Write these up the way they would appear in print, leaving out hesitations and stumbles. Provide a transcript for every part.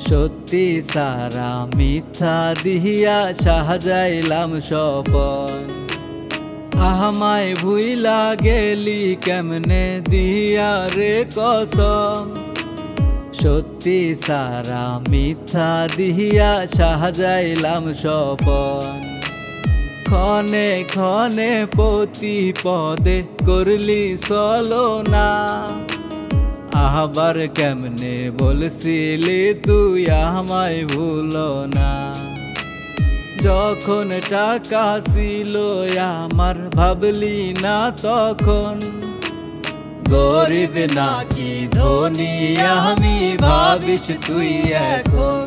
সত্যি সারা মিথ্যা দিহিয়া সাজাইলাম স্বপন। আমায় ভুইলা গেলি কেমনে দিয়া রে কসম। সত্যি সারা মিথ্যা দিহিয়া সাজাইলাম স্বপন। ক্ষণে ক্ষণে প্রতি পদে করলি ছলনা। আবার কেমনে বলছিলি তুই আমায় ভুলো না। যখন টাকা ছিল আমার ভাবলি না তখন। গরিব নাকি ধনী আমি ভাবিস তুই এখন।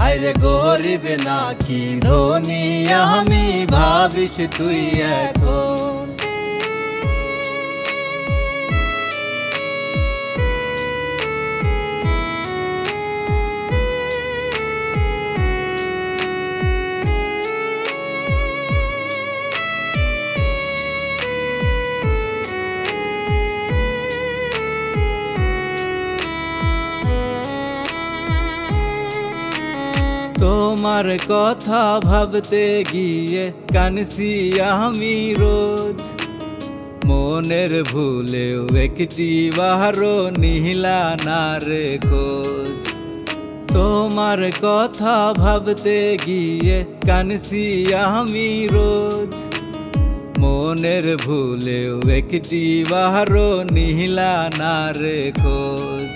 আরে গরিব নাকি ধনী আমি ভাবিস তুই এখন। তোমার কথা ভাবতে গিয়ে কানছি আমি রোজ। মনের ভুলেও একটি বারো নিহিলা না রে খোঁজ। তোমার কথা ভাবতে গিয়ে কানছি আমি রোজ। মনের ভুলেও একটি বারো নিহিলা না রে খোঁজ।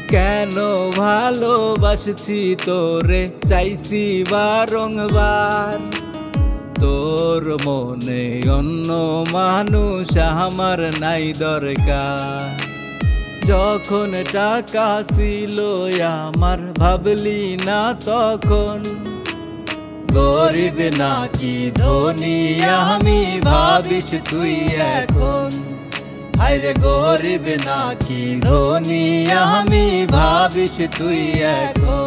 কেন ভালোবাসছি তোরে চাইছি বারংবার। তোর মনে অন্য মানুষ আমার নাই দরকার। যখন টাকা ছিল আমার ভাবলি না তখন। গরিব নাকি ধনী আমি ভাবিস তুই এখন। আরে গরিব নাকি ধনী আমি ভাবিস তুই এখন।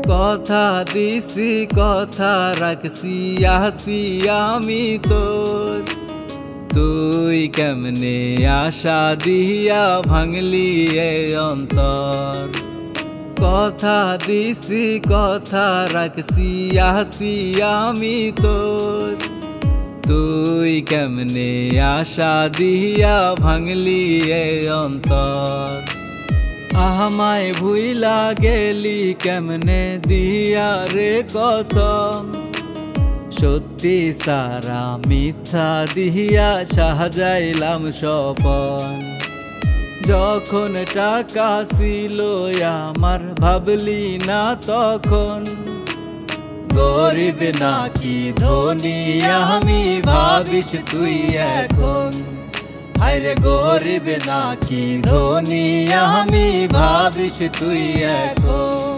কথা দিছি কথা রাখছি আসি আমি তোর। তুই কেমনে আশা দিয়া ভাঙলি এ অন্তর। কথা দিছি কথা রাখছি আসি আমি তোর। তুই কেমনে আশা দিয়া ভাঙলি এ অন্তর। আমায় ভুইলা গেলি কেমনে দিয়া রে কসম। সত্যি সারা মিথ্যা দিহিয়া সাজাইলাম স্বপন। যখন টাকা ছিল আমার ভাবলি না তখন। গরিব নাকি ধনী আমি ভাবিস তুই এখন। আরে গরিব নাকি ধনী আমি ভাবিস তুই এখন।